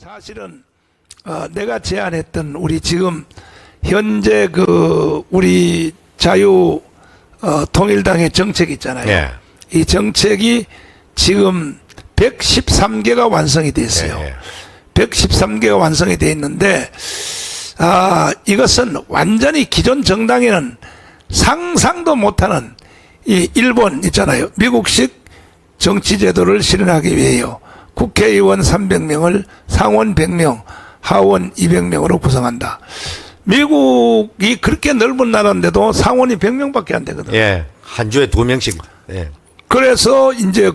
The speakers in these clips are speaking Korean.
사실은 내가 제안했던 우리 지금 현재 그 우리 자유 통일당의 정책 있잖아요. 예. 이 정책이 지금 113개가 완성이 됐어요. 예. 113개가 완성이 돼 있는데 이것은 완전히 기존 정당에는 상상도 못하는 이 일본 있잖아요. 미국식 정치 제도를 실현하기 위해요. 국회의원 300명을 상원 100명, 하원 200명으로 구성한다. 미국이 그렇게 넓은 나라인데도 상원이 100명밖에 안 되거든요. 예. 한 주에 2명씩. 예. 그래서 이제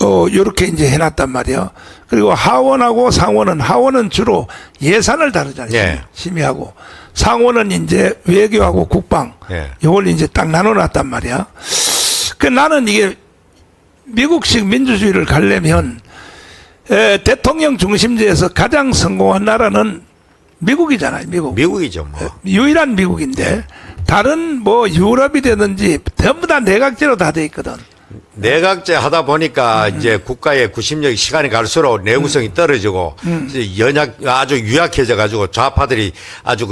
요렇게 이제 해놨단 말이에요. 그리고 하원하고 상원은, 하원은 주로 예산을 다루잖아요. 예. 심의하고. 상원은 이제 외교하고 국방. 예. 이걸 이제 딱 나눠놨단 말이야. 나는 이게 미국식 민주주의를 가려면 대통령 중심제에서 가장 성공한 나라는 미국이잖아요. 미국이죠, 뭐. 유일한 미국인데 다른 뭐 유럽이 되든지 전부 다 내각제로 다 돼 있거든. 내각제 하다 보니까 이제 국가의 구심력이 시간이 갈수록 내구성이 떨어지고 이제 아주 유약해져 가지고 좌파들이 아주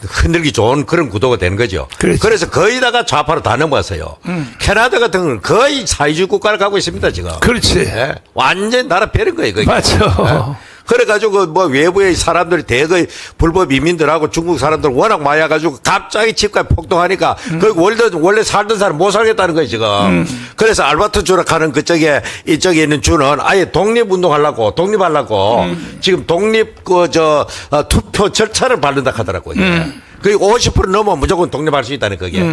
흔들기 좋은 그런 구도가 되는 거죠. 그렇지. 그래서 거의 다가 좌파로 다 넘어왔어요. 캐나다 같은 경우는 거의 사회주의 국가를 가고 있습니다, 지금. 그렇지. 예. 완전 나라 베른 거예요, 거기. 맞죠. 예. 그래가지고 뭐 외부의 사람들이 대거의 불법 이민들하고 중국 사람들 워낙 많이 와가지고 갑자기 집값 폭등하니까 그 원래 살던 사람 못 살겠다는 거예요 지금. 그래서 알바트 주로 가는 그쪽에 이쪽에 있는 주는 아예 독립운동하려고 지금 독립 투표 절차를 밟는다 하더라고요. 그리고 50% 넘으면 무조건 독립할 수 있다는 거게.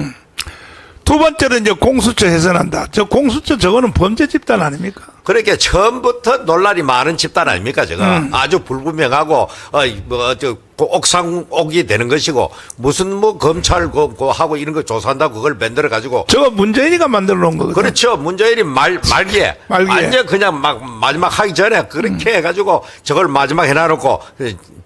두 번째는 이제 공수처 해산한다. 저 공수처 저거는 범죄 집단 아닙니까? 그러니까 처음부터 논란이 많은 집단 아닙니까, 저거? 아주 불분명하고, 옥상옥이 되는 것이고, 무슨 뭐 검찰 하고 이런 거 조사한다고 그걸 만들어 가지고. 저거 문재인이가 만들어 놓은 거거든요. 그렇죠. 문재인이 말기에. 완전 그냥 마지막 하기 전에 그렇게 해가지고 저걸 마지막 해놔놓고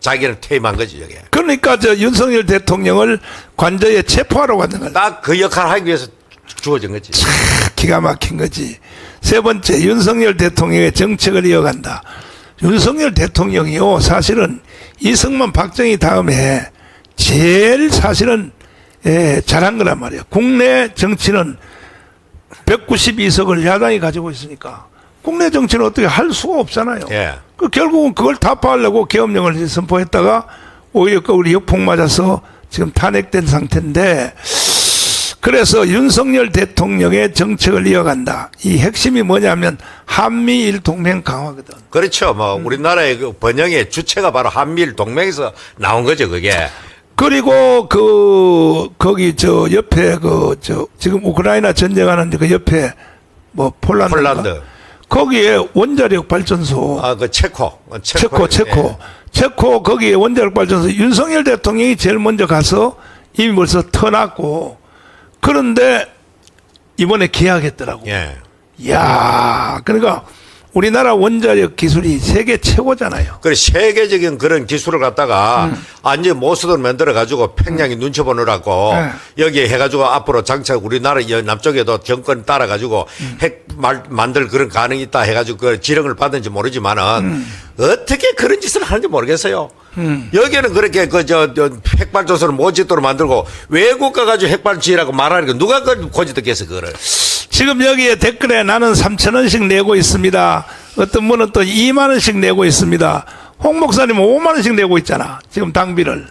자기는 퇴임한 거지, 저게. 그러니까 저 윤석열 대통령을 관저에 체포하러 갔는 거야. 딱 그 역할을 하기 위해서 주어진 거지. 기가 막힌 거지. 세 번째, 윤석열 대통령의 정책을 이어간다. 윤석열 대통령이요, 사실은 이승만 박정희 다음에 제일 사실은 잘한 거란 말이에요. 국내 정치는 192석을 야당이 가지고 있으니까 국내 정치는 어떻게 할 수가 없잖아요. 예. 결국은 그걸 타파하려고 계엄령을 선포했다가 오히려 우리 역풍 맞아서 지금 탄핵된 상태인데, 그래서 윤석열 대통령의 정책을 이어간다. 이 핵심이 뭐냐면 한미일 동맹 강화거든. 그렇죠. 뭐 우리나라의 그 번영의 주체가 바로 한미일 동맹에서 나온 거죠, 그게. 그리고 거기 저 옆에 지금 우크라이나 전쟁하는 그 옆에 뭐 폴란드. 거기에 원자력 발전소. 그 체코. 체코 거기에 원자력 발전소 윤석열 대통령이 제일 먼저 가서 이미 벌써 터놨고, 그런데 이번에 계약했더라고. 예. 이야, 그러니까 우리나라 원자력 기술이 세계 최고잖아요. 그래 세계적인 그런 기술을 갖다가 완전 모습을 만들어 가지고 평양이 눈치 보느라고 여기에 해가지고 앞으로 장착 우리나라 남쪽에도 정권 따라 가지고 핵 만들 그런 가능이 있다 해가지고 그 지령을 받은지 모르지만은 어떻게 그런 짓을 하는지 모르겠어요. 여기는 그렇게 핵발전소를 못 짓도록 만들고 외국 가가지고 핵발지라고 말하니까 누가 그걸 고지 듣겠어 그거를. 지금 여기에 댓글에 나는 3,000원씩 내고 있습니다. 어떤 분은 또 2만 원씩 내고 있습니다. 홍 목사님은 5만 원씩 내고 있잖아. 지금 당비를.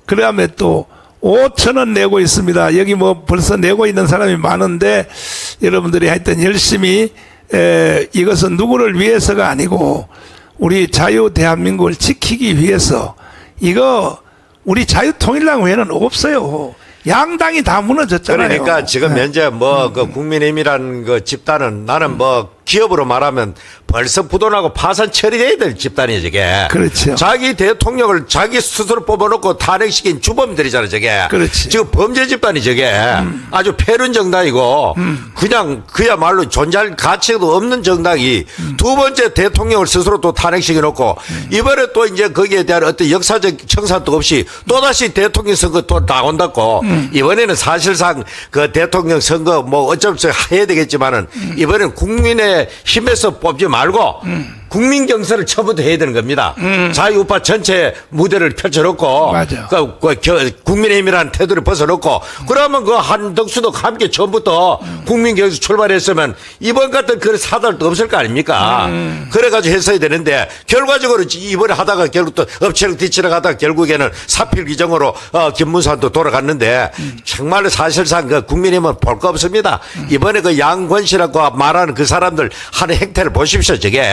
그 다음에 또 5,000원 내고 있습니다. 여기 뭐 벌써 내고 있는 사람이 많은데 여러분들이 하여튼 열심히 이것은 누구를 위해서가 아니고 우리 자유 대한민국을 지키기 위해서, 이거 우리 자유통일당 외에는 없어요. 양당이 다 무너졌잖아요. 그러니까 지금 현재 그 국민의힘이라는 그 집단은 나는 기업으로 말하면 벌써 부도나고 파산 처리돼야 될 집단이에요, 저게. 그렇죠. 자기 대통령을 자기 스스로 뽑아놓고 탄핵시킨 주범들이잖아요, 저게. 그렇지. 지금 범죄 집단이 저게. 아주 패륜 정당이고, 그냥 그야말로 존재할 가치도 없는 정당이 두 번째 대통령을 스스로 또 탄핵시켜놓고, 이번에 또 이제 거기에 대한 어떤 역사적 청산도 없이 또다시 대통령 선거 또 나온다고, 이번에는 사실상 그 대통령 선거 어쩔 수 없이 해야 되겠지만은, 이번에는 국민의 힘에서 뽑지 말고 국민 경선을 처음부터 해야 되는 겁니다. 자유우파 전체 무대를 펼쳐놓고 맞아. 국민의힘이라는 태도를 벗어놓고 그러면 그 한덕수도 함께 처음부터 국민 경선 출발했으면 이번 같은 그런 사달도 없을 거 아닙니까? 그래가지고 했어야 되는데 결과적으로 이번에 하다가 결국 또 엎치락 뒤치락 하다가 결국에는 사필 규정으로 김문수한테 돌아갔는데 정말로 사실상 그 국민의힘은 볼 거 없습니다. 이번에 그 양권씨라고 말하는 그 사람들 하는 행태를 보십시오. 저게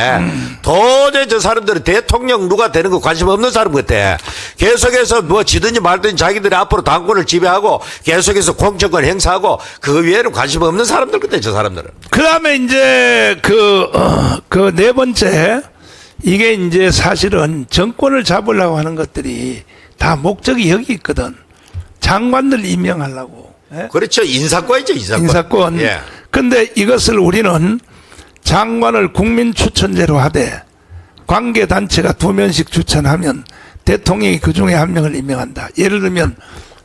도저히 저 사람들은 대통령 누가 되는 거 관심 없는 사람 같아. 계속해서 뭐 지든지 말든지 자기들이 앞으로 당권을 지배하고 계속해서 공천권 행사하고 그 외에는 관심 없는 사람들 같아. 저 사람들은. 그다음에 이제 그 네 번째 이게 이제 사실은 정권을 잡으려고 하는 것들이 다 목적이 여기 있거든. 장관들 임명하려고. 예? 그렇죠. 인사권이죠. 인사권. 인사권. 예. 근데 이것을 우리는 장관을 국민 추천제로 하되 관계단체가 2명씩 추천하면 대통령이 그 중에 한 명을 임명한다. 예를 들면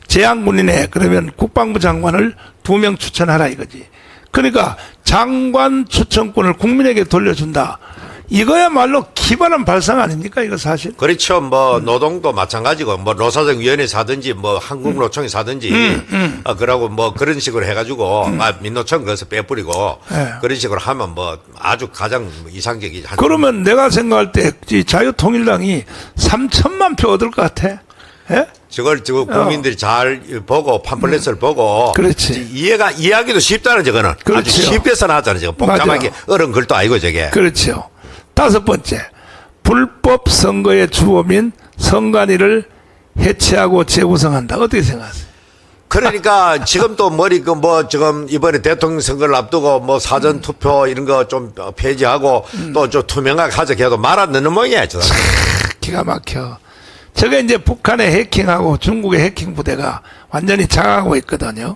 재향군이네. 그러면 국방부 장관을 2명 추천하라 이거지. 그러니까 장관 추천권을 국민에게 돌려준다. 이거야말로 기발한 발상 아닙니까? 이거 사실. 그렇죠. 뭐 노동도 마찬가지고 뭐 노사정위원회 사든지 뭐 한국노총이 사든지 그러고 뭐 그런 식으로 해가지고 민노총 거기서 빼뿌리고 네. 그런 식으로 하면 뭐 아주 가장 이상적이지. 그러면 내가 생각할 때 이 자유통일당이 3천만 표 얻을 것 같아. 예? 저걸 국민들이 잘 보고 팜플렛을 보고 그렇지. 이해하기도 쉽다는 저거는 그렇죠. 아주 쉽게 써놨잖아요. 저거 복잡하게 맞아. 어려운 글도 아니고 저게. 그렇죠. 다섯 번째, 불법 선거의 주범인 선관위를 해체하고 재구성한다. 어떻게 생각하세요? 그러니까 지금 또 지금 이번에 대통령 선거를 앞두고 뭐 사전 투표 이런 거 좀 폐지하고 또 좀 투명하게 하자 해도 말 안 듣는 모양이야. 저 사람. 기가 막혀. 저게 이제 북한의 해킹하고 중국의 해킹 부대가 완전히 장악하고 있거든요.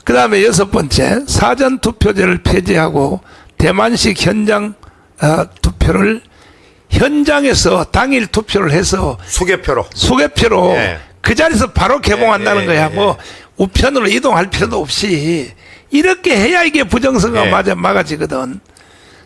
그 다음에 여섯 번째, 사전 투표제를 폐지하고 대만식 현장 투표를 현장에서 당일 투표를 해서 수개표로 예. 그 자리에서 바로 개봉한다는 예, 거야. 예, 뭐 우편으로 이동할 필요도 없이 이렇게 해야 이게 부정선거가 예. 막아지거든.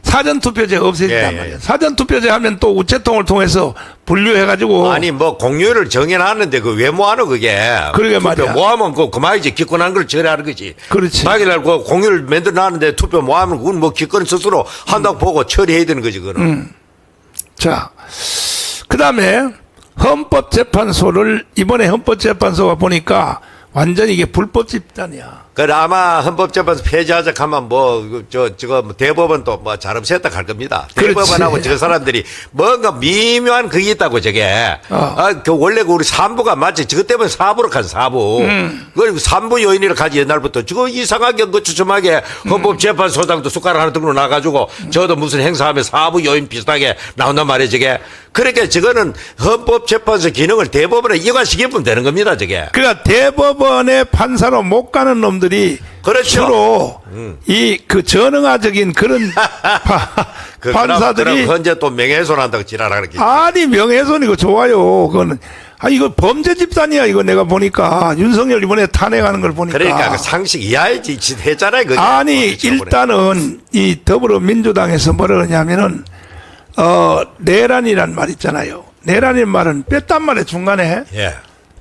사전투표제 없애진단 예, 예. 말이야. 사전투표제 하면 또 우체통을 통해서 분류해가지고. 아니 뭐 공휴일을 정해놨는데 그 왜 뭐하노 그게. 그러게 투표 말이야. 뭐하면 그만이지 기권한 걸 처리하는 거지. 그렇지. 당일날 그 공휴일 만들어놨는데 투표 뭐하면 그건 뭐 기권 스스로 한다고 보고 처리해야 되는 거지 그거는. 자, 그 다음에 헌법재판소를 이번에 헌법재판소가 보니까 완전히 이게 불법 집단이야. 그래 아마 헌법재판소 폐지하자 하면 저거 대법원 또 뭐 잘 없앴다 갈 겁니다. 그렇지. 대법원하고 저 사람들이 뭔가 미묘한 그게 있다고 저게. 그 원래 그 우리 3부가 맞지. 저것 때문에 4부로 간 4부. 그리고 3부 요인이라 가지 옛날부터. 저거 이상하게 그 추첨하게 헌법재판소장도 숟가락 하나 들고 나가지고 저도 무슨 행사하면 4부 요인 비슷하게 나온단 말이에요 저게. 그러니까 저거는 헌법재판소 기능을 대법원에 이관시키면 되는 겁니다 저게. 그러니까 대법원의 판사로 못 가는 놈들이 그렇죠. 주로 이 그 전응화적인 그런 판사들이 그럼 현재 또 명예훼손한다고 지랄하는 게. 아니 명예훼손이고 좋아요. 그거는 이거 범죄 집단이야. 이거 내가 보니까 윤석열 이번에 탄핵하는 걸 보니까. 그러니까 그 상식 이해하지 했잖아요. 그게. 아니 일단은 이 더불어민주당에서 뭐라 그러냐면은 내란이란 말 있잖아요. 내란이란 말은 뺐단 말이에요. 중간에. 예.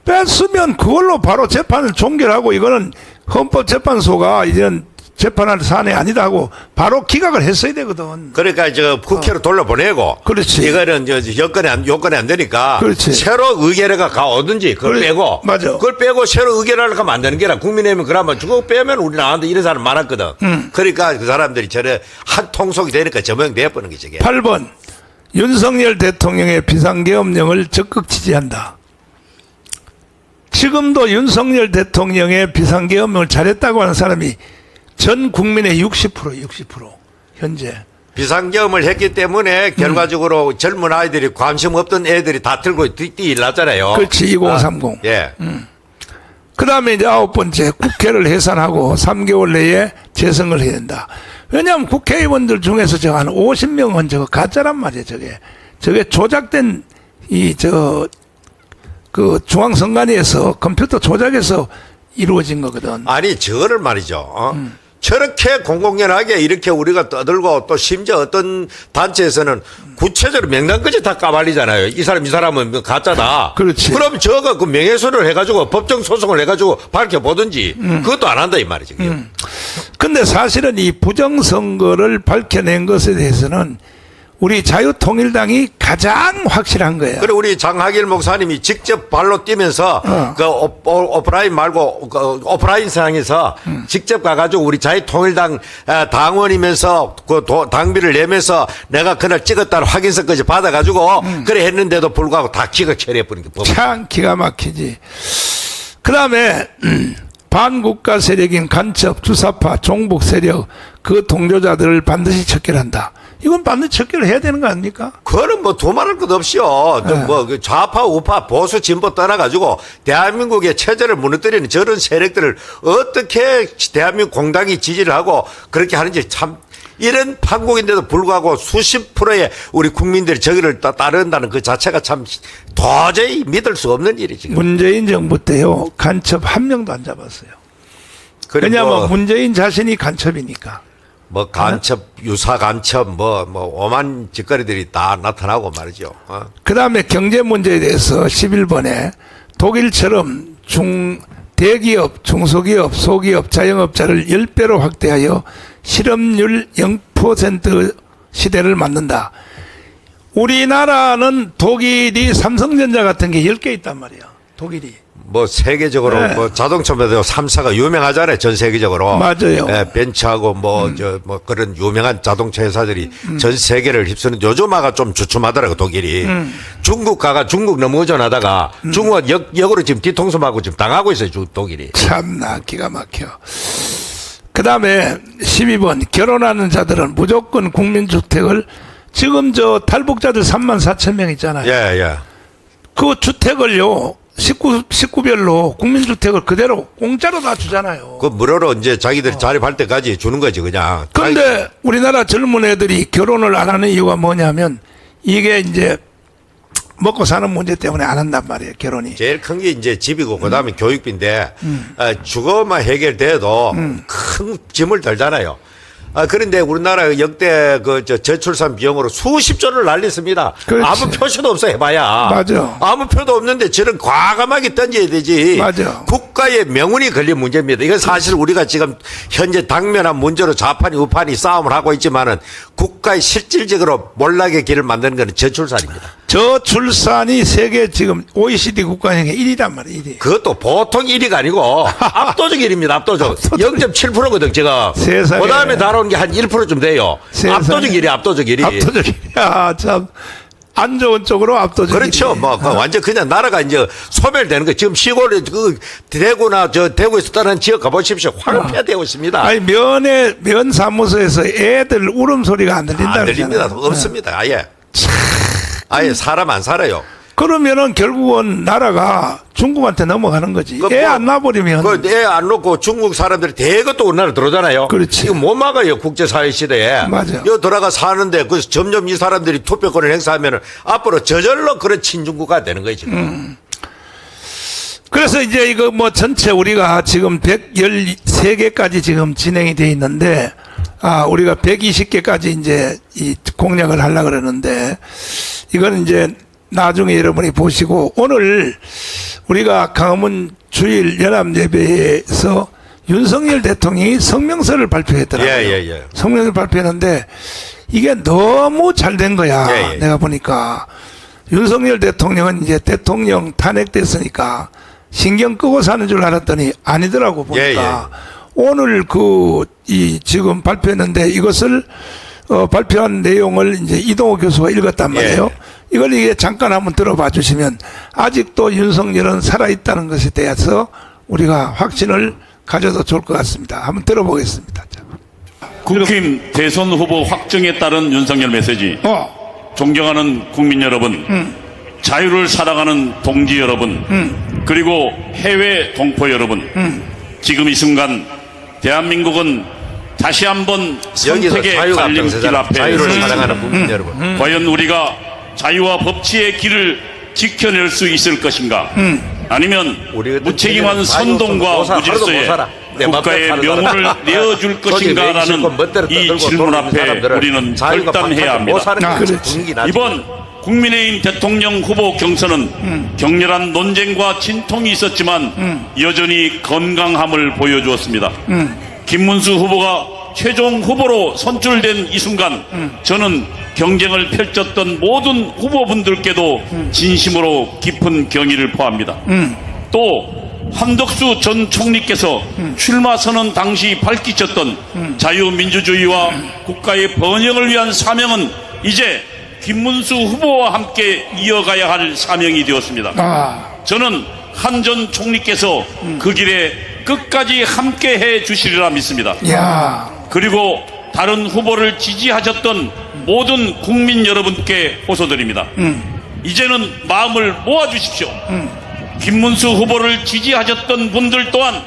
뺐으면 그걸로 바로 재판을 종결하고 이거는 헌법재판소가 이제는 재판할 사안이 아니다 하고 바로 기각을 했어야 되거든. 그러니까 저 국회로 돌려보내고. 그렇지. 이거는 요건이 안 되니까. 그렇지. 새로 의결회가 가오든지 그걸 그래, 빼고. 맞아. 그걸 빼고 새로 의결을 하면 안 되는 게라. 국민의힘은 그러면 저거 빼면 우리 나한테 이런 사람 많았거든. 그러니까 그 사람들이 저래 한 통속이 되니까 저명돼버리는 게 저게. 8번 윤석열 대통령의 비상계엄령을 적극 지지한다. 지금도 윤석열 대통령의 비상계엄령을 잘했다고 하는 사람이 전 국민의 60% 현재. 비상계엄을 했기 때문에 결과적으로 젊은 아이들이 관심 없던 애들이 다 들고 뛰일났잖아요. 그렇지 2030. 예. 그 다음에 이제 9번째 국회를 해산하고 3개월 내에 재선을 해야 된다. 왜냐하면 국회의원들 중에서 저 한 50명은 저거 가짜란 말이에요. 저게 조작된 그 중앙선관위에서 컴퓨터 조작해서 이루어진 거거든. 아니 저거를 말이죠. 저렇게 공공연하게 이렇게 우리가 떠들고 또 심지어 어떤 단체에서는 구체적으로 명단까지 다 까발리잖아요. 이 사람은 가짜다. 그렇지. 그럼 저거 그 명예훼손을 해가지고 법정 소송을 해가지고 밝혀보든지 그것도 안 한다 이 말이지. 근데 사실은 이 부정선거를 밝혀낸 것에 대해서는 우리 자유통일당이 가장 확실한 거예요. 그래 우리 장학일 목사님이 직접 발로 뛰면서 그 오프라인 말고 그 오프라인 상에서 직접 가가지고 우리 자유통일당 당원이면서 그 당비를 내면서 내가 그날 찍었다는 확인서까지 받아가지고 그래 했는데도 불구하고 다 기각 처리해버린 게 법. 참 기가 막히지. 그 다음에 반국가 세력인 간첩, 주사파, 종북 세력 그 동조자들을 반드시 척결한다. 이건 반드시 척결을 해야 되는 거 아닙니까? 그거는 뭐 두말할 것 없이요. 뭐 좌파, 우파, 보수, 진보 떠나가지고 대한민국의 체제를 무너뜨리는 저런 세력들을 어떻게 대한민국 공당이 지지를 하고 그렇게 하는지 참 이런 판국인데도 불구하고 수십 프로의 우리 국민들이 저기를 따른다는 그 자체가 참 도저히 믿을 수 없는 일이지. 문재인 정부 때요 간첩 한 명도 안 잡았어요. 왜냐하면 문재인 자신이 간첩이니까. 뭐 간첩, 유사 간첩, 뭐 오만 짓거리들이 다 나타나고 말이죠. 그 다음에 경제 문제에 대해서 11번에 독일처럼 대기업, 중소기업, 소기업, 자영업자를 10배로 확대하여 실업률 0% 시대를 만든다. 우리나라는 독일이 삼성전자 같은 게 10개 있단 말이야. 독일이. 뭐 세계적으로 네. 뭐 자동차마다 3사가 유명하잖아요. 전 세계적으로. 맞아요. 예, 벤츠하고 뭐 그런 유명한 자동차 회사들이 전 세계를 휩쓰는 요즘아가 좀 주춤하더라고 독일이. 중국 너무 의존하다가 중국은 역으로 지금 뒤통수 맞고 지금 당하고 있어요. 독일이. 참나 기가 막혀. 그 다음에 12번 결혼하는 자들은 무조건 국민주택을 지금 저 탈북자들 34,000명 있잖아요. 예, 예. 그 주택을요 식구별로 국민주택을 그대로 공짜로 다 주잖아요. 그 무료로 이제 자기들이 자립할 때까지 주는 거지 그냥. 그런데 우리나라 젊은 애들이 결혼을 안 하는 이유가 뭐냐면 이게 이제 먹고 사는 문제 때문에 안 한단 말이에요. 결혼이. 제일 큰 게 이제 집이고 그다음에 교육비인데 주거만 해결돼도 큰 짐을 덜잖아요. 그런데 우리나라 역대 저출산 비용으로 수십조를 날렸습니다. 그렇지. 아무 표시도 없어 해봐야. 맞아. 아무 표도 없는데 저런 과감하게 던져야 되지. 맞아. 국가의 명운이 걸린 문제입니다. 이건 사실 우리가 지금 현재 당면한 문제로 좌판이 우판이 싸움을 하고 있지만은 국가의 실질적으로 몰락의 길을 만드는 것은 저출산입니다. 저출산이 세계 지금 OECD 국가 중에 1위란 말이에요. 1위. 그것도 보통 1위가 아니고 압도적 1위입니다. 압도적. 0.7%거든 제가. 세상에. 그다음에 다뤄온 게 한 1%좀 돼요. 세상에. 압도적 1위, 압도적 1위. 압도적이야. 참. 안 좋은 쪽으로 압도적이지. 그렇죠. 뭐 완전 그냥 나라가 이제 소멸되는 거. 지금 시골에 그 대구나 대구에서 다른 지역 가보십시오. 황폐되고 있습니다. 아니 면 사무소에서 애들 울음소리가 안 들린다. 안 들립니다. 그러잖아요. 없습니다. 아예. 아예 사람 안 살아요. 그러면은 결국은 나라가 중국한테 넘어가는 거지. 애 안 낳아버리면. 애 안 놓고 중국 사람들이 대거 우리나라 들어오잖아요. 그렇지. 이거 못 막아요. 국제사회 시대에. 맞아. 여기 들어가 사는데 그래서 점점 이 사람들이 투표권을 행사하면은 앞으로 저절로 그런 친중국가 되는 거예요, 지금. 그래서 이제 이거 뭐 전체 우리가 지금 113개까지 지금 진행이 돼 있는데, 우리가 120개까지 이제 이 공략을 하려고 그러는데, 이거는 이제 나중에 여러분이 보시고, 오늘 우리가 강화문 주일 연합예배에서 윤석열 대통령이 성명서를 발표했더라고요. 예. 성명서를 발표했는데, 이게 너무 잘 된 거야. 예. 내가 보니까. 윤석열 대통령은 이제 대통령 탄핵됐으니까 신경 끄고 사는 줄 알았더니 아니더라고 보니까. 오늘 지금 발표했는데 이것을 발표한 내용을 이제 이동호 교수가 읽었단 말이에요. 이걸 이게 잠깐 한번 들어봐 주시면 아직도 윤석열은 살아있다는 것에 대해서 우리가 확신을 가져도 좋을 것 같습니다. 한번 들어보겠습니다. 자. 국힘 대선 후보 확정에 따른 윤석열 메시지. 존경하는 국민 여러분, 자유를 살아가는 동지 여러분, 그리고 해외 동포 여러분, 지금 이 순간 대한민국은 다시 한번 선택의 갈림길 앞에 자유를 서 사랑하는 있습니다. 국민 여러분. 과연 우리가 자유와 법치의 길을 지켜낼 수 있을 것인가? 아니면 무책임한 선동과 무질서에 내 국가의 맘대로 사는 명운을 사람. 내어줄 것인가라는 이 질문 앞에 우리는 결단해야 합니다. 이번 국민의힘 대통령 후보 경선은 격렬한 논쟁과 진통이 있었지만 여전히 건강함을 보여주었습니다. 김문수 후보가 최종 후보로 선출된 이 순간 저는 경쟁을 펼쳤던 모든 후보분들께도 진심으로 깊은 경의를 표합니다. 또 한덕수 전 총리께서 출마 선언 당시 밝히셨던 자유민주주의와 국가의 번영을 위한 사명은 이제 김문수 후보와 함께 이어가야 할 사명이 되었습니다. 저는 한 전 총리께서 그 길에 끝까지 함께 해 주시리라 믿습니다. 그리고 다른 후보를 지지하셨던 모든 국민 여러분께 호소드립니다. 이제는 마음을 모아주십시오. 김문수 후보를 지지하셨던 분들 또한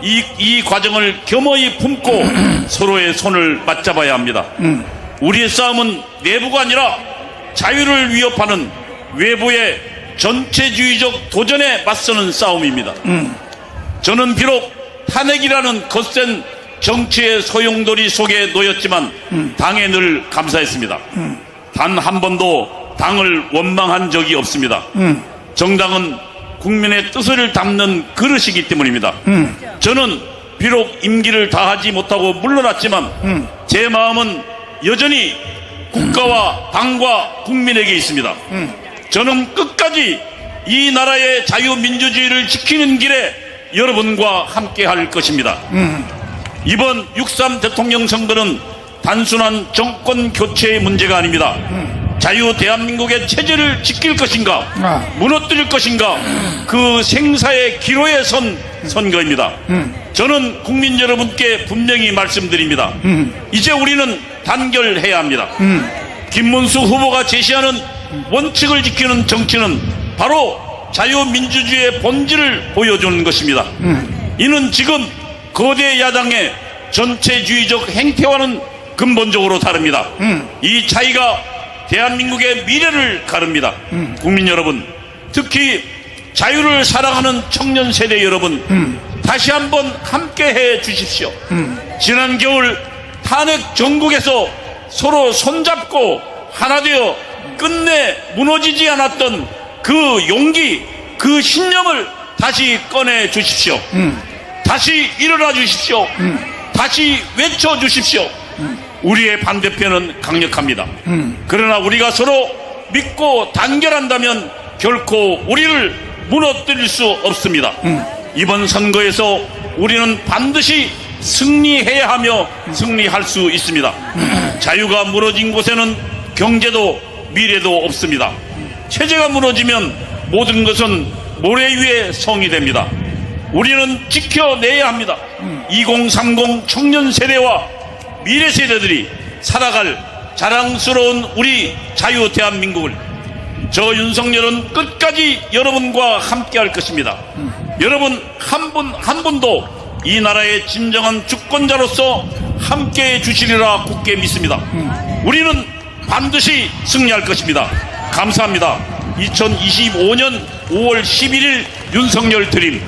이 과정을 겸허히 품고 서로의 손을 맞잡아야 합니다. 우리의 싸움은 내부가 아니라 자유를 위협하는 외부의 전체주의적 도전에 맞서는 싸움입니다. 저는 비록 탄핵이라는 거센 정치의 소용돌이 속에 놓였지만 당에 늘 감사했습니다. 단 한 번도 당을 원망한 적이 없습니다. 정당은 국민의 뜻을 담는 그릇이기 때문입니다. 저는 비록 임기를 다하지 못하고 물러났지만 제 마음은 여전히 국가와 당과 국민에게 있습니다. 저는 끝까지 이 나라의 자유민주주의를 지키는 길에 여러분과 함께 할 것입니다. 이번 6.3 대통령 선거는 단순한 정권 교체의 문제가 아닙니다. 자유 대한민국의 체제를 지킬 것인가 무너뜨릴 것인가 그 생사의 기로에 선 선거입니다. 저는 국민 여러분께 분명히 말씀드립니다. 이제 우리는 단결해야 합니다. 김문수 후보가 제시하는 원칙을 지키는 정치는 바로 자유민주주의의 본질을 보여주는 것입니다. 이는 지금 거대 야당의 전체주의적 행태와는 근본적으로 다릅니다. 이 차이가 대한민국의 미래를 가릅니다. 국민 여러분, 특히 자유를 사랑하는 청년 세대 여러분, 다시 한번 함께해 주십시오. 지난 겨울 탄핵 전국에서 서로 손잡고 하나 되어 끝내 무너지지 않았던 그 용기, 그 신념을 다시 꺼내 주십시오. 다시 일어나 주십시오. 다시 외쳐 주십시오. 우리의 반대편은 강력합니다. 그러나 우리가 서로 믿고 단결한다면 결코 우리를 무너뜨릴 수 없습니다. 이번 선거에서 우리는 반드시 승리해야 하며 승리할 수 있습니다. 자유가 무너진 곳에는 경제도 미래도 없습니다. 체제가 무너지면 모든 것은 모래 위에 성이 됩니다. 우리는 지켜내야 합니다. 2030 청년 세대와 미래 세대들이 살아갈 자랑스러운 우리 자유 대한민국을 저 윤석열은 끝까지 여러분과 함께 할 것입니다. 여러분 한 분 한 분도 이 나라의 진정한 주권자로서 함께 해 주시리라 굳게 믿습니다. 우리는 반드시 승리할 것입니다. 감사합니다. 2025년 5월 11일 윤석열 드림